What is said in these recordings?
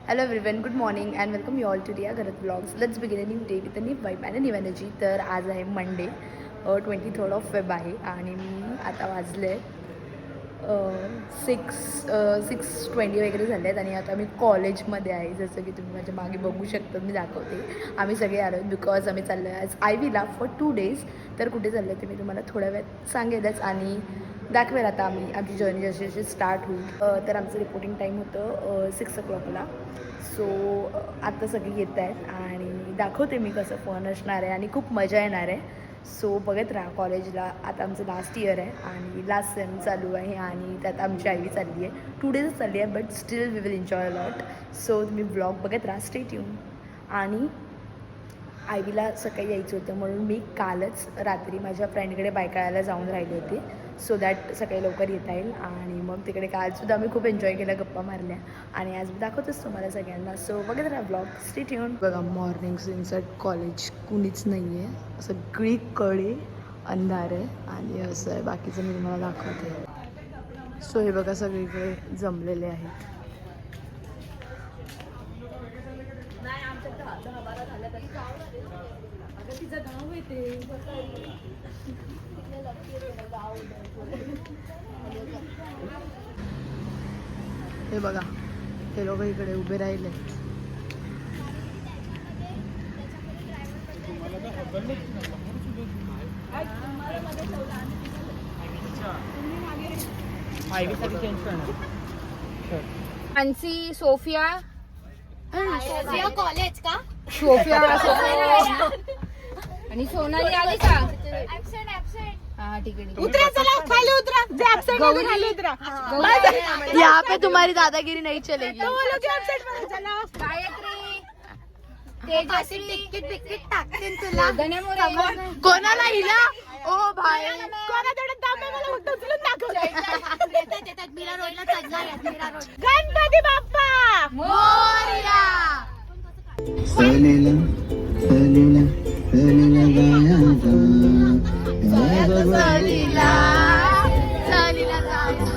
Hello everyone, good morning and welcome you all to Riya Gharat Vlogs. Let's begin a new day with a new vibe and a new energy. तर आज आहे Monday 23rd of Feb आहे आणि मी आता वाजले 6:20 वगैरे झाले आहेत आणि आता मी कॉलेजमध्ये आहे. जसं की तुम्ही माझ्या मागे बघू शकता, मी दाखवते. आम्ही सगळे आलो बिकॉज आम्ही चाललो आहे आज IVला फॉर 2 days. तर कुठे चाललो आहे ते मी तुम्हाला थोड्या वेळात सांगेलच आणि दाखवेल आता आमची जर्नी जशी जशी स्टार्ट होईल. तर आमचं रिपोर्टिंग टाईम होतं 6 o'clockला. सो आत्ता सगळी येत आहेत आणि दाखवते मी कसं फन असणार आहे आणि खूप मजा येणार आहे. सो बघत राहा. कॉलेजला आता आमचं लास्ट इयर आहे आणि लास्ट सेम चालू आहे आणि त्यात आमची IV चालली आहे. 2 days चालली आहे but still we will enjoy a lot. So तुम्ही ब्लॉग बघत राहा, स्टे ट्यून. आणि IVला सकाळी यायचं होतं म्हणून मी कालच रात्री माझ्या फ्रेंडकडे बायकाळायला जाऊन राहिले होते सो दॅट सकाळी लवकर येता येईल. आणि मग तिकडे कालसुद्धा आम्ही खूप एन्जॉय केला, गप्पा मारल्या आणि आज मी दाखवतेच तुम्हाला सगळ्यांना. सो बघत राहा ब्लॉग, स्टे ट्यून. बघा मॉर्निंग सनसेट कॉलेज कुणीच नाही आहे, सगळीकडे अंधार आहे आणि असं आहे. बाकीचं मी तुम्हाला दाखवते. सो हे बघा सगळीकडे जमलेले आहेत. हे बघा हे लोक इकडे उभे राहिले. मानसी, सोफिया कॉलेज का? सोफिया आणि सोनाली आली का? हाँ ठीक है. उतरा, चला खाली उतरा. जे absent है, खाली उतरा. यहाँ पे तुम्हारी दादागिरी नहीं चलेगी. तो वो लोग जो absent मध्ये चला. गायत्री, तेजस्वी, तिकीट टाकते तुला. गण्या मोरे. कोणाला हिला? ओ भाई कोणा तेवढं दाब आहे मला फक्त उचलून दाखव. येतात मीरा रोडला चढला आहे. मीरा रोड. गणपती बाप्पा मोरया. सलीला सलीला सलीला गायाचा सलीला सलीला गाया.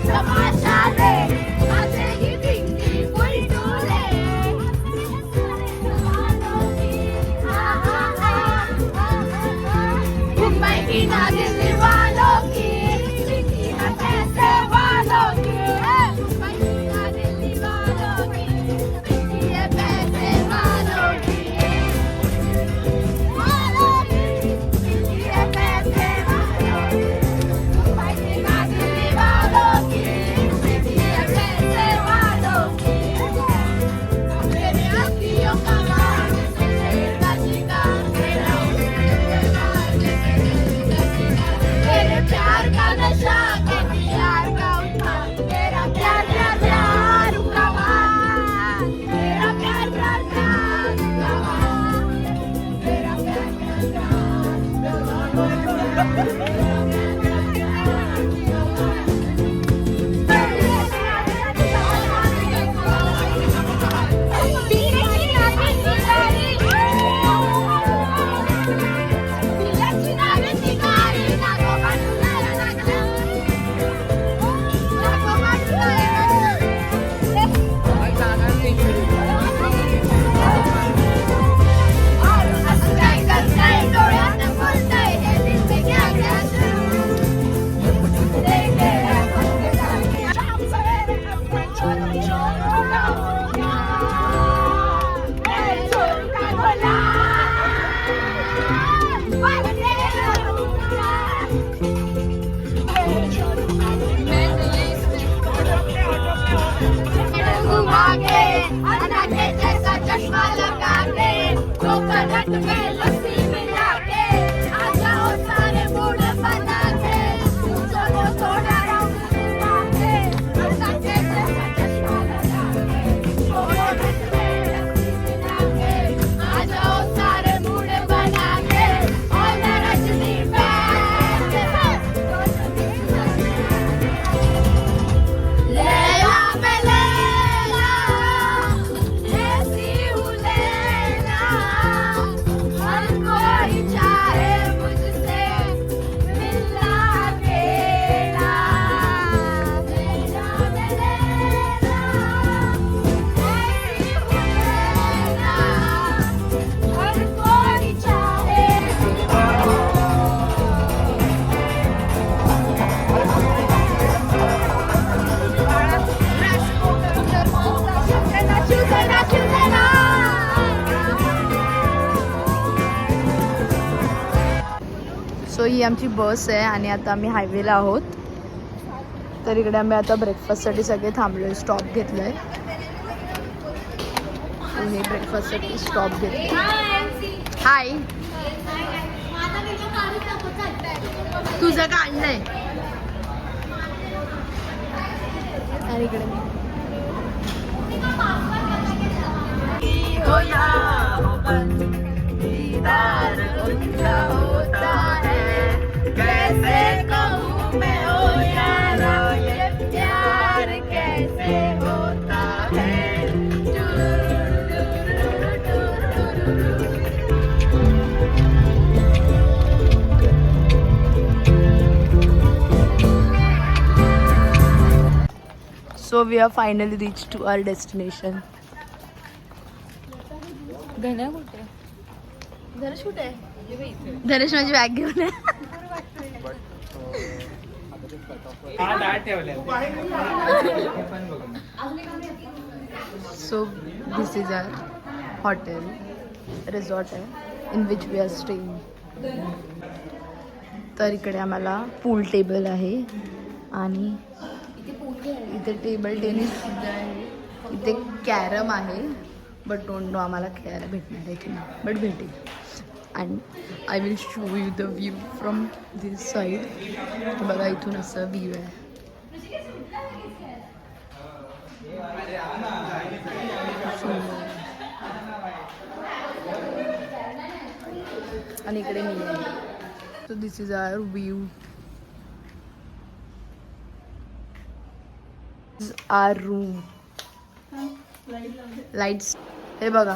तमाशा दे, अन्नाचे जैसा चश्मा लगा के कोकोनट में लस्सी मिला के आ जाओ सारे मूड बना के चलो थोड़ा राउंड मिला के अन्नाचे जैसा चश्मा लगा के कोकोनट में लस्सी मिला के आ जाओ सारे मूड बना के और रजनी लैला में लैला ऐसी हूँ लैला हर कोई चाहे मुझसे मिलना अकेला लैला में लैला ऐसी हूँ लैला हर कोई चाहे सो ही आमची बस आहे आणि आता आम्ही हायवेला आहोत. तर इकडे आम्ही आता ब्रेकफास्टसाठी सगळे थांबलोय. स्टॉप घेतलाय. हे ब्रेकफास्टसाठी स्टॉप घेतलाय. हाय, तुझं काढलंय. आणि इकडे So we are finally reached to our destination. गण्या कुठे? धनेश कुठे आहे? धनेश माझी बॅग घेऊन आहे. So this is our hotel resort आहे in which we are staying. तर इकडे आम्हाला पूल टेबल आहे आणि इथे टेबल टेनिस सुद्धा आहे. इथे कॅरम आहे बट डोंट नो आम्हाला खेळायला भेटणार आहे की नाही, बट भेटेल. And I will show you the view from this side. बघा इथून असं व्ह्यू आहे. आणि इकडे मी आहे. So this is our view. Our room. Lights हे बघा.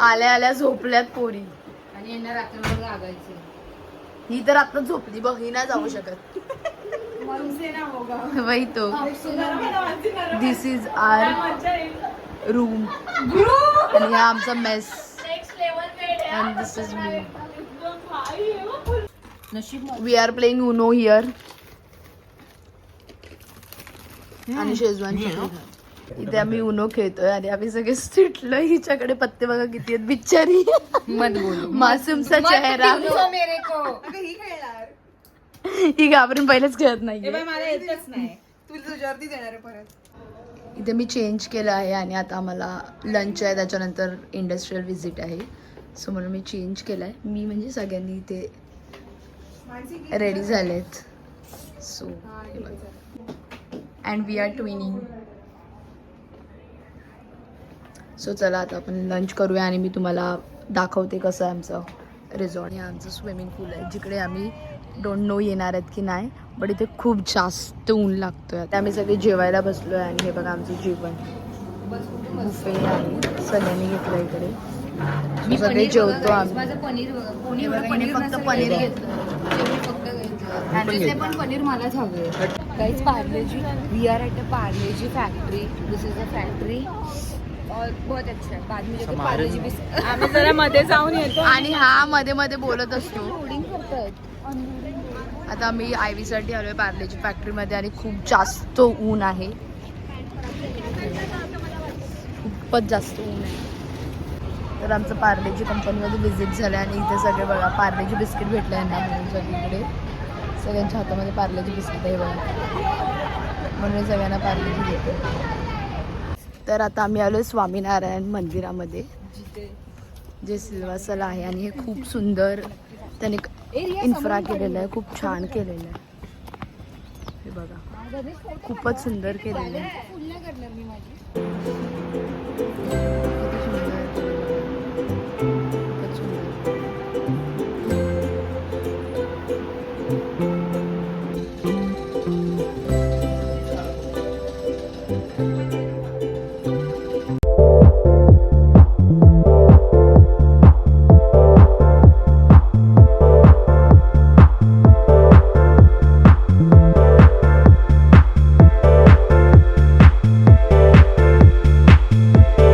आल्या आल्या झोपल्यात पोरी. आणि यांना रात्रभर लागायचं. ही तर आता झोपली बघ. ही नाही जाऊ शकत. वही तो. दिस इज आर रूम आणि हा आमचा mess. And this is me. We are playing Uno here. आणि शेजवान इथे आम्ही उनो खेळतोय आणि आम्ही सगळे सुटलो. हिच्याकडे पत्ते बघा किती आहेत बिचारी. मत बोलू. मासूमचा चेहरा. मेरे को. ही घाबरून पहिलेच खेळत नाही. मला येतच नाही. तुला तुझ्यावरती देणार आहे परत. इथे मी चेंज केलं आहे आणि आता आम्हाला लंच आहे, त्याच्यानंतर इंडस्ट्रियल व्हिजिट आहे. सो म्हणून मी चेंज केलं आहे. मी म्हणजे सगळ्यांनी इथे रेडी झालेत. So and we are twinning. So चला आता आपण लंच करूया आणि मी तुम्हाला दाखवते कसं आहे आमचं रिसॉर्ट. हे आमचं स्विमिंग पूल आहे जिकडे आम्ही डोंट नो येणार आहेत की नाही, बट इथे खूप जास्त ऊन लागतोय. आता आम्ही सगळे जेवायला बसलो आहे आणि हे बघा आमचं जेवण बुफे आहे. सगळ्यांनी घेतलं इकडे. मी सगळे पनीर जेवतो बघा, आम्ही. माझं पनीर बघा. कोणी हे बघा, एवढं हिने फक्त नसेल पनीर घेतलं. घेतलं. मी फक्त घेतलं. आणि ते पण पनीर मलाच हवंय. काहीच Parle G. We are at a Parle G factory. This is a factory और बहुत अच्छा है. बाद में जाके पार्लेजी बिस्किट आम्ही जरा मध्ये जाऊन येतो. आणि हा मध्ये मध्ये बोलत असतो. लोडिंग करतात. आता आम्ही आयव्हीसाठी आलोय पार्लेजी फॅक्टरीमध्ये आणि खूप जास्त ऊन आहे. खूपच जास्त ऊन आहे. तर आमचं पार्लेजी कंपनीमध्ये व्हिजिट झालं आणि इथे सगळे बघा पार्लेजी बिस्किट भेटलं यांना म्हणून सगळीकडे. सगळ्यांच्या हातामध्ये पार्लेजी बिस्किट आहे बघा, म्हणून सगळ्यांना पार्लेजी घेतो. तर आता आम्ही आलो स्वामीनारायण मंदिरामध्ये जे सिल्वासल आहे आणि हे खूप सुंदर त्याने इन्फ्रा केलेलं आहे, खूप छान केलेलं आहे. हे बघा खूपच सुंदर केलेलं आहे.